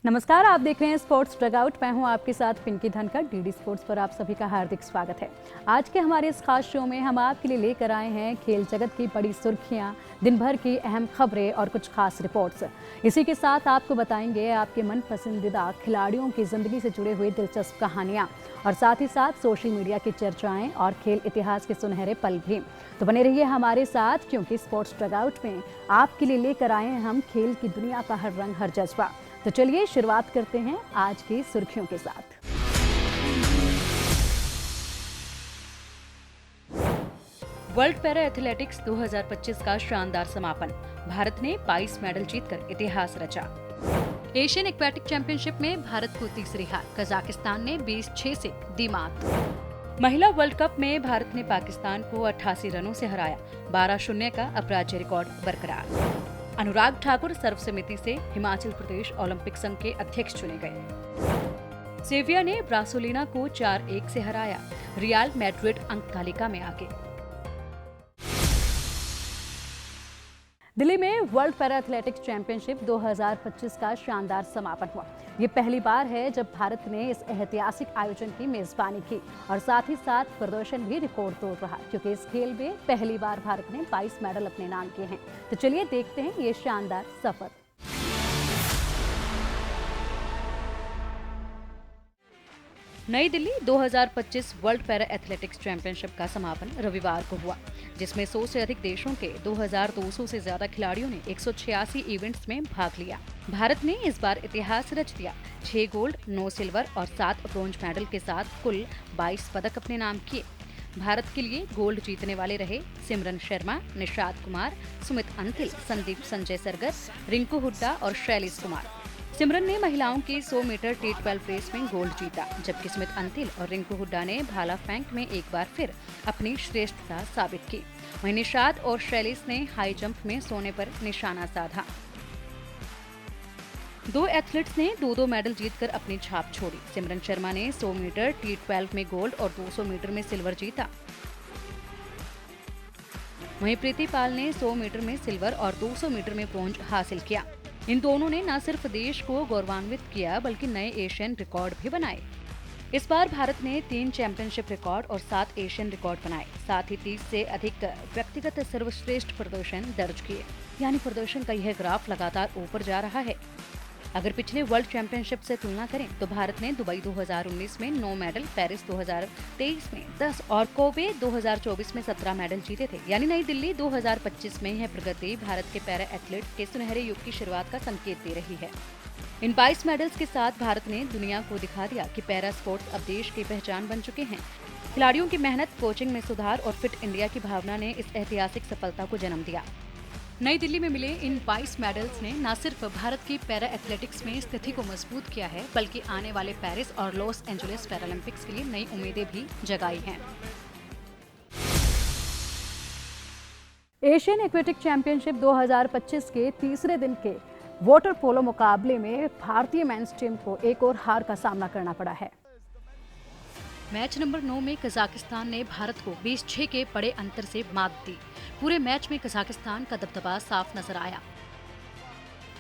नमस्कार, आप देख रहे हैं स्पोर्ट्स डगआउट। मैं हूं आपके साथ पिंकी धनखड़। डीडी स्पोर्ट्स पर आप सभी का हार्दिक स्वागत है। आज के हमारे इस खास शो में हम आपके लिए लेकर आए हैं खेल जगत की बड़ी सुर्खियां, दिन भर की अहम खबरें और कुछ खास रिपोर्ट्स। इसी के साथ आपको बताएंगे आपके मन पसंदीदा खिलाड़ियों की जिंदगी से जुड़े हुए दिलचस्प कहानियां और साथ ही साथ सोशल मीडिया की चर्चाएं और खेल इतिहास के सुनहरे पल भी। तो बने रहिए हमारे साथ, क्योंकि स्पोर्ट्स डगआउट में आपके लिए लेकर आए हैं हम खेल की दुनिया का हर रंग हर जज्बा। तो चलिए शुरुआत करते हैं आज की सुर्खियों के साथ। वर्ल्ड पैरा एथलेटिक्स 2025 का शानदार समापन। भारत ने 22 मेडल जीतकर इतिहास रचा। एशियन एक्वेटिक चैंपियनशिप में भारत को तीसरी हार, कजाकिस्तान ने 20-6 से दी मात। महिला वर्ल्ड कप में भारत ने पाकिस्तान को 88 रनों से हराया, 12-0 का अपराज्य रिकॉर्ड बरकरार। अनुराग ठाकुर सर्वसम्मति से हिमाचल प्रदेश ओलंपिक संघ के अध्यक्ष चुने गए। सेविया ने ब्रासोलिना को 4-1 से हराया, रियल मैड्रिड अंक तालिका में आगे। दिल्ली में वर्ल्ड पैरा एथलेटिक्स चैंपियनशिप 2025 का शानदार समापन हुआ। ये पहली बार है जब भारत ने इस ऐतिहासिक आयोजन की मेजबानी की और साथ ही साथ प्रदर्शन भी रिकॉर्ड तोड़ रहा, क्योंकि इस खेल में पहली बार भारत ने 22 मेडल अपने नाम किए हैं। तो चलिए देखते हैं ये शानदार सफर। नई Delhi 2025 world para athletics championship का समापन रविवार को हुआ, जिसमें 100 से अधिक देशों के 2200 से ज्यादा खिलाड़ियों ने 186 इवेंट्स में भाग लिया। भारत ने इस बार इतिहास रच दिया। 6 गोल्ड, 9 सिल्वर और 7 ब्रोंज मेडल के साथ कुल 22 पदक अपने नाम किए। भारत के लिए गोल्ड जीतने वाले रहे सिमरन शर्मा, निषाद कुमार, सुमित अंतिल, संदीप संजय सरगर, रिंकू हुड्डा और शैलेश कुमार। सिमरन ने महिलाओं की 100 मीटर T12 रेस में गोल्ड जीता, जबकि सुमित अंतिल और रिंकू हुड्डा ने भाला फेंक में एक बार फिर अपनी श्रेष्ठता साबित की। वहीं निषाद और शैलेश ने हाई जंप में सोने पर निशाना साधा। 2 एथलीट्स ने 2-2 मेडल जीतकर अपनी छाप छोड़ी। सिमरन शर्मा ने 100 मीटर T12 में गोल्ड और 200 मीटर में सिल्वर जीता। वहीं प्रीति पाल ने 100 मीटर में सिल्वर और 200 मीटर में ब्रोंज हासिल किया। इन दोनों ने न सिर्फ देश को गौरवान्वित किया, बल्कि नए एशियन रिकॉर्ड भी बनाए। इस बार भारत ने 3 चैंपियनशिप रिकॉर्ड और 7 एशियन रिकॉर्ड बनाए, साथ ही 30 से अधिक व्यक्तिगत सर्वश्रेष्ठ प्रदर्शन दर्ज किए। यानी प्रदर्शन का यह ग्राफ लगातार ऊपर जा रहा है। अगर पिछले वर्ल्ड चैंपियनशिप से तुलना करें तो भारत ने दुबई 2019 में 9 मेडल, पेरिस 2023 में 10 और कोबे 2024 में 17 मेडल जीते थे। यानी नई दिल्ली 2025 में यह प्रगति भारत के पैरा एथलीट के सुनहरे युग की शुरुआत का संकेत दे रही है। इन 22 मेडल्स के साथ भारत ने दुनिया को दिखा दिया कि पैरा स्पोर्ट्स अब देश की पहचान बन चुके हैं। खिलाड़ियों की मेहनत, कोचिंग में सुधार और फिट इंडिया की भावना ने इस ऐतिहासिक सफलता को जन्म दिया। नई दिल्ली में मिले इन 22 मेडल्स ने न सिर्फ भारत की पैरा एथलेटिक्स में स्थिति को मजबूत किया है, बल्कि आने वाले पेरिस और लॉस एंजलिस पैरालंपिक्स के लिए नई उम्मीदें भी जगाई हैं। एशियन एक्वेटिक चैंपियनशिप 2025 के तीसरे दिन के वाटर पोलो मुकाबले में भारतीय मेंस टीम को एक और हार का सामना करना पड़ा है। मैच नंबर 9 में कजाकिस्तान ने भारत को 20-6 के बड़े अंतर से मात दी। पूरे मैच में कजाकिस्तान का दबदबा साफ नजर आया।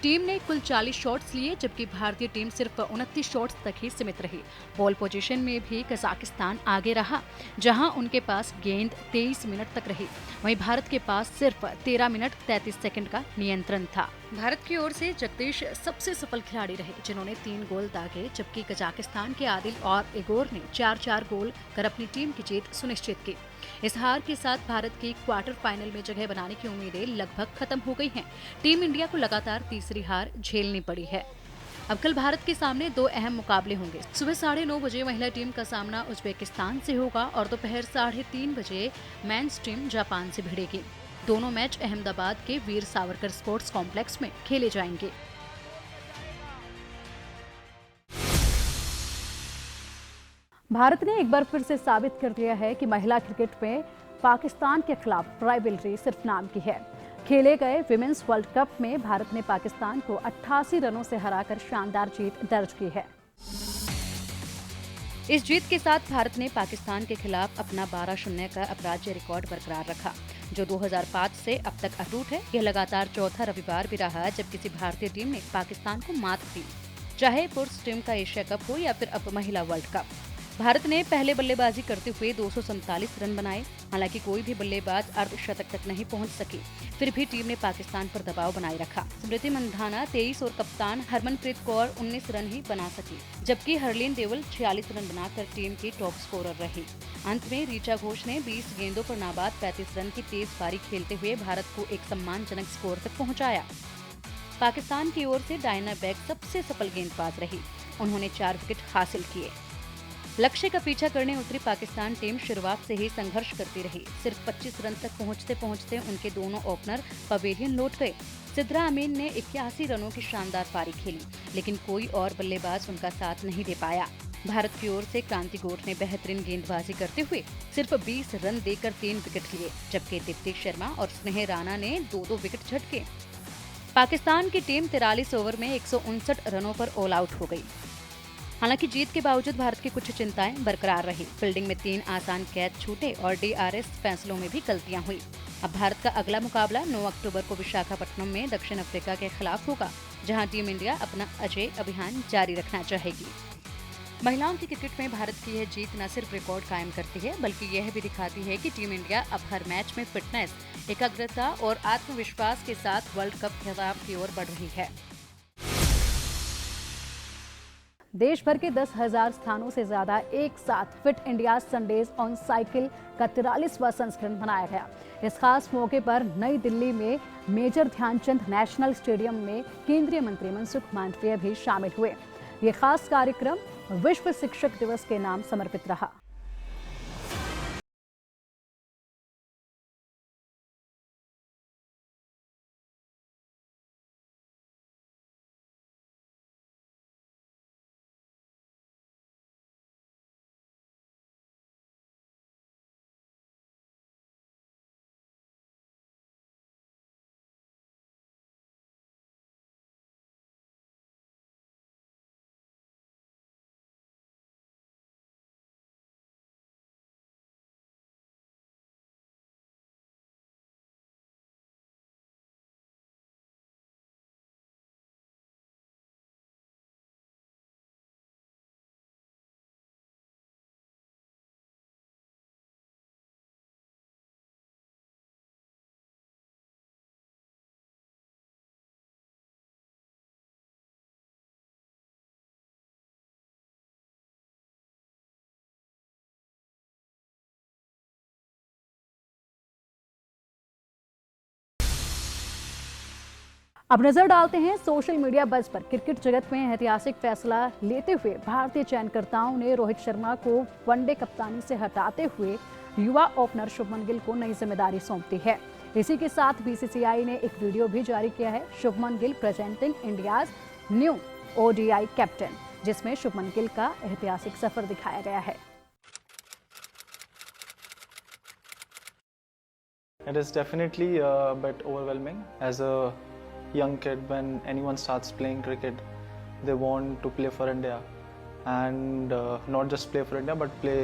टीम ने कुल 40 शॉट्स लिए, जबकि भारतीय टीम सिर्फ 29 शॉट्स तक ही सीमित रही। बॉल पोजीशन में भी कजाकिस्तान आगे रहा, जहां उनके पास गेंद 23 मिनट तक रही। वहीं भारत के पास सिर्फ 13 मिनट 33 सेकंड का नियंत्रण था। भारत की ओर से जगदीश सबसे सफल खिलाड़ी रहे, जिन्होंने 3 गोल दागे, जबकि कजाकिस्तान के आदिल और इगोर ने 4-4 गोल कर अपनी टीम की जीत सुनिश्चित की। इस हार के साथ भारत की क्वार्टर फाइनल में जगह बनाने की उम्मीदें लगभग खत्म हो गई हैं। टीम इंडिया को लगातार तीसरी हार झेलनी पड़ी है। अब कल भारत के सामने 2 अहम मुकाबले होंगे। सुबह 9:30 बजे महिला टीम का सामना उज्बेकिस्तान से होगा और दोपहर 3:30 बजे मेंस टीम जापान से भिड़ेगी। दोनों मैच अहमदाबाद के वीर सावरकर स्पोर्ट्स कॉम्प्लेक्स में खेले जाएंगे। भारत ने एक बार फिर से साबित कर दिया है कि महिला क्रिकेट में पाकिस्तान के खिलाफ राइवलरी सिर्फ नाम की है। खेले गए विमेंस वर्ल्ड कप में भारत ने पाकिस्तान को 88 रनों से हराकर शानदार जीत दर्ज की है। इस जीत के साथ भारत ने पाकिस्तान के खिलाफ अपना 12-0 का अपराज्य रिकॉर्ड बरकरार रखा, जो 2005 से अब तक अटूट है। यह लगातार चौथा रविवार भी रहा जब किसी भारतीय टीम ने पाकिस्तान को मात दी। चाहे पुरुष टीम का एशिया कप हो या फिर अब महिला वर्ल्ड कप। भारत ने पहले बल्लेबाजी करते हुए 247 रन बनाए। हालांकि कोई भी बल्लेबाज अर्धशतक तक नहीं पहुंच सकी। फिर भी टीम ने पाकिस्तान पर दबाव बनाए रखा। स्मृति मंधाना 23 और कप्तान हरमनप्रीत कौर 19 रन ही बना सकी, जबकि हरलीन देवल 46 रन बनाकर टीम की टॉप स्कोरर रही। अंत में ऋचा घोष ने 20 गेंदों पर नाबाद 35 रन की तेज पारी खेलते हुए भारत को एक सम्मानजनक स्कोर तक पहुँचाया। पाकिस्तान की ओर से डायना बेग सबसे सफल गेंदबाज रही। उन्होंने 4 विकेट हासिल किए। लक्ष्य का पीछा करने उतरी पाकिस्तान टीम शुरुआत से ही संघर्ष करती रही। सिर्फ 25 रन तक पहुंचते पहुंचते उनके दोनों ओपनर पवेलियन लौट गए। सिद्रा अमीन ने 81 रनों की शानदार पारी खेली, लेकिन कोई और बल्लेबाज उनका साथ नहीं दे पाया। भारत की ओर से क्रांति गौर ने बेहतरीन गेंदबाजी करते हुए सिर्फ 20 रन देकर 3 विकेट लिए, जबकि दीप्ति शर्मा और स्नेह राणा ने 2-2 विकेट झटके। पाकिस्तान की टीम 43 ओवर में 159 रनों पर ऑल आउट हो गई। हालांकि जीत के बावजूद भारत की कुछ चिंताएं बरकरार रही। फील्डिंग में 3 आसान कैच छूटे और DRS फैसलों में भी गलतियां हुई। अब भारत का अगला मुकाबला 9 अक्टूबर को विशाखापट्टनम में दक्षिण अफ्रीका के खिलाफ होगा, जहां टीम इंडिया अपना अजय अभियान जारी रखना चाहेगी। महिलाओं की क्रिकेट में भारत की यह जीत न सिर्फ रिकॉर्ड कायम करती है, बल्कि यह भी दिखाती है कि टीम इंडिया अब हर मैच में फिटनेस, एकाग्रता और आत्मविश्वास के साथ वर्ल्ड कप खिताब की ओर बढ़ रही है। देश भर के 10,000 स्थानों से ज्यादा एक साथ fit India Sundays on cycle का 43वां संस्करण मनाया गया। इस खास मौके पर नई दिल्ली में मेजर ध्यानचंद नेशनल स्टेडियम में केंद्रीय मंत्री मनसुख मांडविया भी शामिल हुए। ये खास कार्यक्रम विश्व शिक्षक दिवस के नाम समर्पित रहा। अब नजर डालते हैं सोशल मीडिया बज़ पर। क्रिकेट जगत में ऐतिहासिक फैसला लेते हुए भारतीय चयनकर्ताओं ने रोहित शर्मा को वनडे कप्तानी से हटाते हुए युवा ओपनर शुभमन गिल को नई जिम्मेदारी सौंप दी है। इसी के साथ BCCI ने एक वीडियो भी जारी किया है, Shubman Gill presenting India's new ODI captain, जिसमें शुभमन गिल का ऐतिहासिक सफर दिखाया गया है। It is definitely a bit overwhelming as a young kid. When anyone starts playing cricket, they want to play for India, and not just play for India but play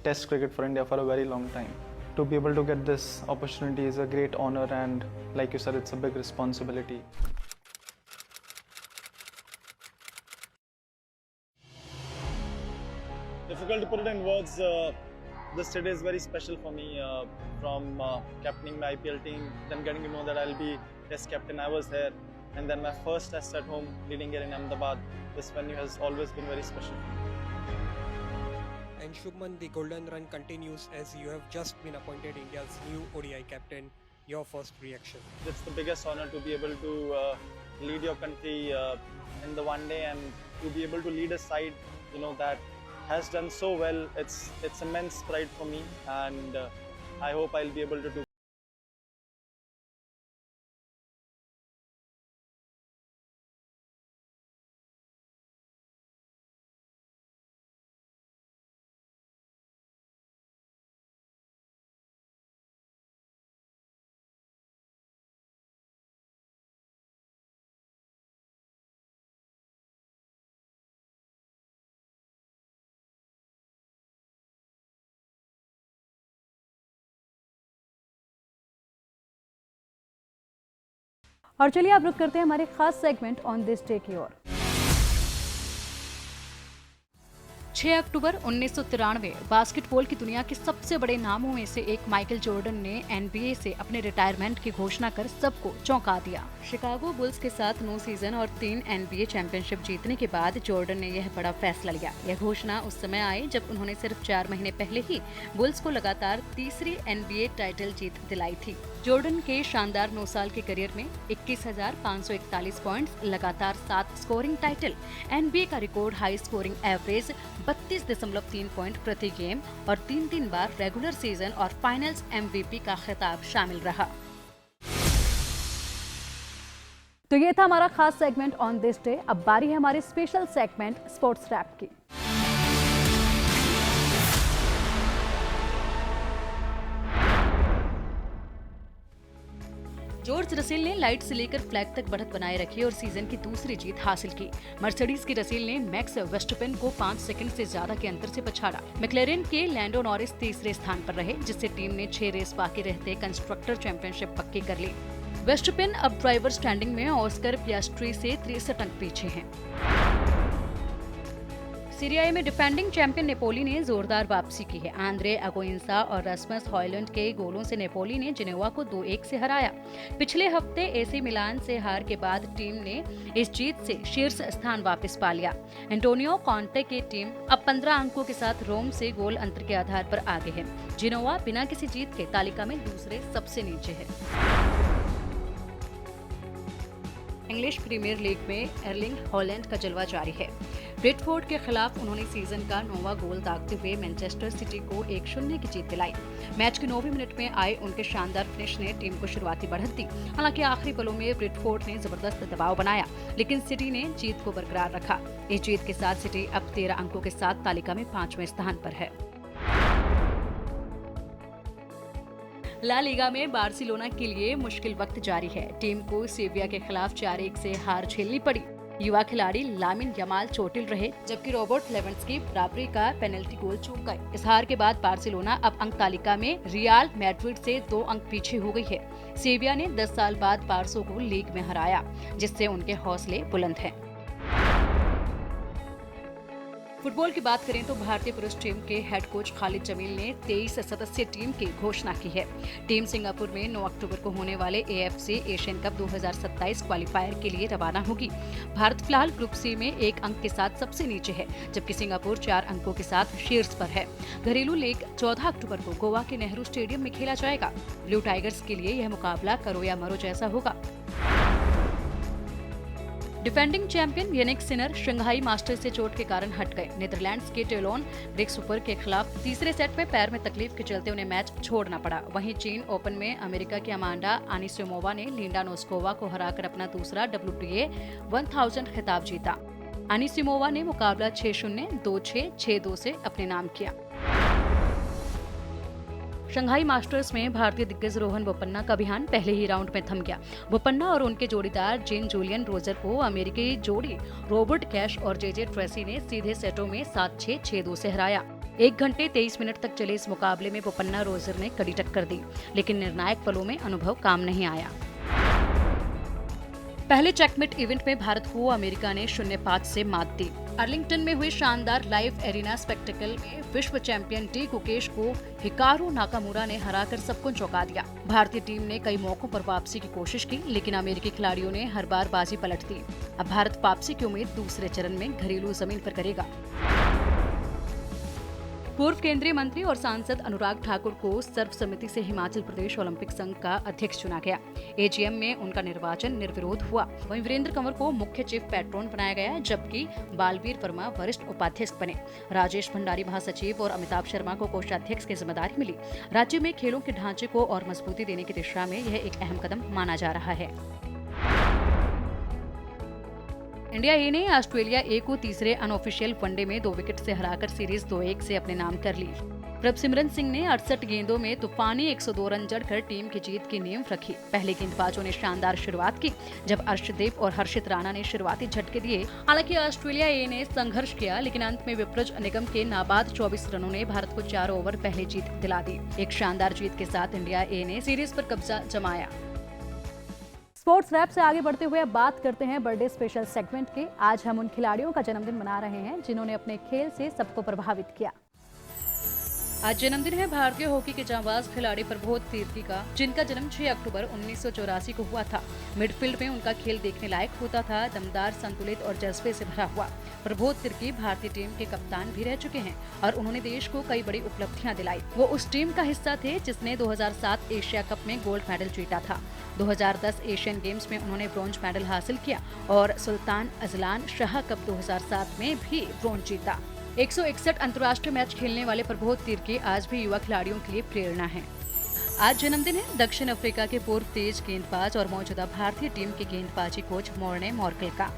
test cricket for India for a very long time. To be able to get this opportunity is a great honor, and like you said, it's a big responsibility. Difficult to put it in words. This day is very special for me. From captaining my IPL team, then getting to know that I'll be Test captain. I was there, and then my first Test at home, leading it in Ahmedabad. This venue has always been very special. And Shubman, the golden run continues as you have just been appointed India's new ODI captain. Your first reaction? It's the biggest honor to be able to lead your country in the one day, and to be able to lead a side, that has done so well. It's immense pride for me, and I hope I'll be able to do. और चलिए अब रुक करते हैं हमारे खास segment on this day की ओर। 6 अक्टूबर 1993 basketball की दुनिया के सबसे बड़े नामों में से एक माइकल जॉर्डन ने एनबीए से अपने रिटायरमेंट की घोषणा कर सबको चौंका दिया। शिकागो बुल्स के साथ 9 सीजन और 3 एनबीए चैंपियनशिप जीतने के बाद जॉर्डन ने यह बड़ा फैसला लिया। यह घोषणा उस समय आई जब उन्होंने सिर्फ 4 महीने पहले ही बुल्स को लगातार तीसरी एनबीए टाइटल जीत दिलाई थी। जॉर्डन के शानदार 9 साल के करियर में 21,541 पॉइंट्स, लगातार 7 स्कोरिंग टाइटल, एनबीए का record high scoring average 32.3 point प्रति गेम और 3 बार रेगुलर सीजन और फाइनल्स एमवीपी का खिताब शामिल रहा। तो ये था हमारा खास सेगमेंट ऑन दिस डे। अब बारी है हमारे स्पेशल सेगमेंट स्पोर्ट्स रैप की। जॉर्ज रसेल ने लाइट से लेकर फ्लैग तक बढ़त बनाए रखी और सीजन की दूसरी जीत हासिल की। मर्सिडीज के रसेल ने मैक्स वर्स्टपेन को 5 सेकंड से ज्यादा के अंतर से पछाड़ा। मैक्लेरेन के लैंडो नॉरिस तीसरे स्थान पर रहे, जिससे टीम ने 6 रेस बाकी रहते कंस्ट्रक्टर चैंपियनशिप पक्की कर ली। वर्स्टपेन अब ड्राइवर स्टैंडिंग में ऑस्कर पियास्ट्री से 63 अंक पीछे हैं। सीरिया ए में डिफेंडिंग चैंपियन नेपोली ने जोरदार वापसी की है। आंद्रे अगोइंसा और रस्मस हॉयलैंड के गोलों से नेपोली ने जिनेवा को 2-1 से हराया। पिछले हफ्ते एसी मिलान से हार के बाद टीम ने इस जीत से शीर्ष स्थान वापस पा लिया। एंटोनियो कॉन्टे की टीम अब 15 अंकों के साथ रोम से गोल अंतर के आधार पर आगे है। जिनेवा बिना किसी जीत के तालिका में दूसरे सबसे नीचे है। इंग्लिश प्रीमियर लीग में एर्लिंग हॉलैंड का जलवा जारी है। ब्रेंटफोर्ड के खिलाफ उन्होंने सीजन का 9वां गोल दागते हुए मैनचेस्टर सिटी को 1-0 की जीत दिलाई। मैच के 9वें मिनट में आए उनके शानदार फिनिश ने टीम को शुरुआती बढ़त दी। हालांकि आखिरी पलों में ब्रेंटफोर्ड ने जबरदस्त दबाव बनाया, लेकिन सिटी ने जीत को बरकरार रखा। इस जीत के साथ सिटी अब 13 अंकों के साथ तालिका में 5वें स्थान पर है। ला लीगा में बार्सिलोना के लिए मुश्किल वक्त जारी है। टीम को सेविया के खिलाफ 4-1 से हार झेलनी पड़ी। युवा खिलाड़ी लामिन यमाल चोटिल रहे, जबकि रॉबर्ट लेवेंडस्की बराबरी का पेनल्टी गोल चूक गए। इस हार के बाद बार्सिलोना अब अंक तालिका में रियल मैड्रिड से 2 अंक पीछे हो गई है। सेविया ने 10 साल बाद बार्सो को लीग में हराया, जिससे उनके हौसले बुलंद हैं। फुटबॉल की बात करें तो भारतीय पुरुष टीम के हेड कोच खालिद जमील ने 23 सदस्यीय टीम की घोषणा की है। टीम सिंगापुर में 9 अक्टूबर को होने वाले AFC एशियन कप 2027 क्वालिफायर के लिए रवाना होगी। भारत फिलहाल ग्रुप सी में 1 अंक के साथ सबसे नीचे है, जबकि सिंगापुर 4 अंकों के साथ शीर्ष पर है। घरेलू लीग 14 अक्टूबर को गोवा के नेहरू स्टेडियम में खेला जाएगा। ब्लू टाइगर्स के लिए यह मुकाबला करो या मरो जैसा होगा। Defending champion Jannik Sinner Shanghai Masters से चोट के कारण हट गए। नीदरलैंड्स के टेलोन ब्रिक्सुपर के खिलाफ तीसरे सेट में पैर में तकलीफ के चलते उन्हें मैच छोड़ना पड़ा। वहीं चीन ओपन में अमेरिका की अमांडा अनिसिमोवा ने लिंडा नोस्कोवा को हराकर अपना दूसरा WTA 1000 खिताब जीता। अनिसिमोवा ने मुकाबला 6-0, 2-6, 6-2 से अपने नाम किया। शंघाई मास्टर्स में भारतीय दिग्गज रोहन बोपन्ना का अभियान पहले ही राउंड में थम गया। बोपन्ना और उनके जोड़ीदार जेन जूलियन रोजर को अमेरिकी जोड़ी रॉबर्ट कैश और JJ ट्रेसी ने सीधे सेटों में 7-6, 6-2 से हराया। 1 घंटे 23 मिनट तक चले इस मुकाबले में बोपन्ना रोजर ने कड़ी टक्कर दी, लेकिन निर्णायक पलों में अनुभव काम नहीं आया। पहले चेकमेट इवेंट में भारत को अमेरिका ने 0-5 से मात दी। अर्लिंगटन में हुए शानदार लाइव एरिना स्पेक्टेकल में विश्व चैंपियन टी गुकेश को हिकारू नाकामुरा ने हराकर सबको चौंका दिया। भारतीय टीम ने कई मौकों पर वापसी की कोशिश की, लेकिन अमेरिकी खिलाड़ियों ने हर बार बाजी पलट दी। अब भारत वापसी की उम्मीद दूसरे चरण में घरेलू जमीन पर करेगा। पूर्व केंद्रीय मंत्री और सांसद अनुराग ठाकुर को सर्वसम्मति से हिमाचल प्रदेश ओलंपिक संघ का अध्यक्ष चुना गया। AGM में उनका निर्वाचन निर्विरोध हुआ। वहीं वीरेंद्र कंवर को मुख्य चीफ पैट्रॉन बनाया गया, जबकि बालवीर वर्मा वरिष्ठ उपाध्यक्ष बने। राजेश भंडारी महासचिव और अमिताभ शर्मा को कोषाध्यक्ष की जिम्मेदारी मिली। राज्य में खेलों के ढांचे को और मजबूती देने की दिशा में यह एक अहम कदम माना जा रहा है। इंडिया ए ने ऑस्ट्रेलिया ए को तीसरे अनऑफिशियल वनडे में 2 विकेट से हराकर सीरीज 2-1 से अपने नाम कर ली। प्रभसिमरन सिंह ने 68 गेंदों में तूफानी 102 रन जड़कर टीम की जीत की नींव रखी। पहले गेंदबाजों ने शानदार शुरुआत की, जब अर्शदीप और हर्षित राणा ने शुरुआती झटके दिए। हालांकि ऑस्ट्रेलिया ए ने संघर्ष किया, लेकिन अंत में विप्रज निगम के नाबाद 24 रनों ने भारत को 4 ओवर पहले जीत दिला दी। एक शानदार जीत के साथ इंडिया ए ने सीरीज पर कब्जा जमाया। स्पोर्ट्स रैप से आगे बढ़ते हुए अब बात करते हैं बर्थडे स्पेशल सेगमेंट के। आज हम उन खिलाड़ियों का जन्मदिन मना रहे हैं जिन्होंने अपने खेल से सबको प्रभावित किया। आज जन्मदिन है भारतीय हॉकी के जांबाज खिलाड़ी प्रबोध तिर्की का, जिनका जन्म 6 अक्टूबर 1984 को हुआ था। मिडफील्ड में उनका खेल देखने लायक होता था, दमदार, संतुलित और जज्बे से भरा हुआ। प्रबोध तिर्की भारतीय टीम के कप्तान भी रह चुके हैं और उन्होंने देश को कई बड़ी उपलब्धियां दिलाई। वो उस टीम का हिस्सा थे जिसने 2007 एशिया कप में गोल्ड मेडल जीता था। 2010 एशियन गेम्स में उन्होंने ब्रॉन्ज मेडल हासिल किया और सुल्तान अजलान शाह कप 2007 में भी ब्रॉन्ज जीता। 161 अंतर्राष्ट्रीय मैच खेलने वाले प्रबोध तिर्की आज भी युवा खिलाड़ियों के लिए प्रेरणा हैं। आज जन्मदिन है दक्षिण अफ्रीका के पूर्व तेज गेंदबाज और मौजूदा भारतीय टीम के गेंदबाजी कोच मोर्ने मोर्कल का,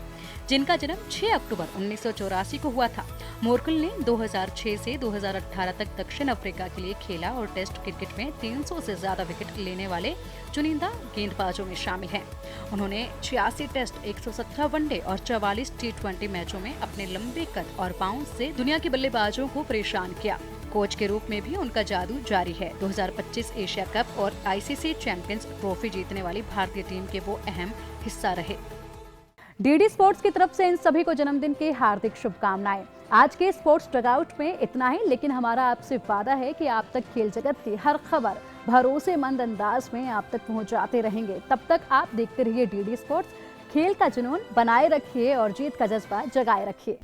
जिनका जन्म 6 अक्टूबर 1984 को हुआ था। मोर्कल ने 2006 से 2018 तक दक्षिण अफ्रीका के लिए खेला और टेस्ट क्रिकेट में 300 से ज्यादा विकेट लेने वाले चुनिंदा गेंदबाजों में शामिल हैं। उन्होंने 86 टेस्ट, 117 वनडे और 44 T20 मैचों में अपने लंबे कद और बाउंस से दुनिया के बल्लेबाजों को परेशान किया। कोच के रूप में भी उनका जादू जारी है। 2025 एशिया कप और ICC चैंपियंस ट्रॉफी जीतने वाली भारतीय टीम के वो अहम हिस्सा रहे। डीडी स्पोर्ट्स की तरफ से इन सभी को जन्मदिन की हार्दिक शुभकामनाएं। आज के स्पोर्ट्स डगआउट में इतना ही, लेकिन हमारा आपसे वादा है कि आप तक खेल जगत की हर खबर भरोसेमंद अंदाज में आप तक पहुंचाते रहेंगे। तब तक आप देखते रहिए डीडी स्पोर्ट्स। खेल का जुनून बनाए रखिए और जीत का जज्बा जगाए रखिए।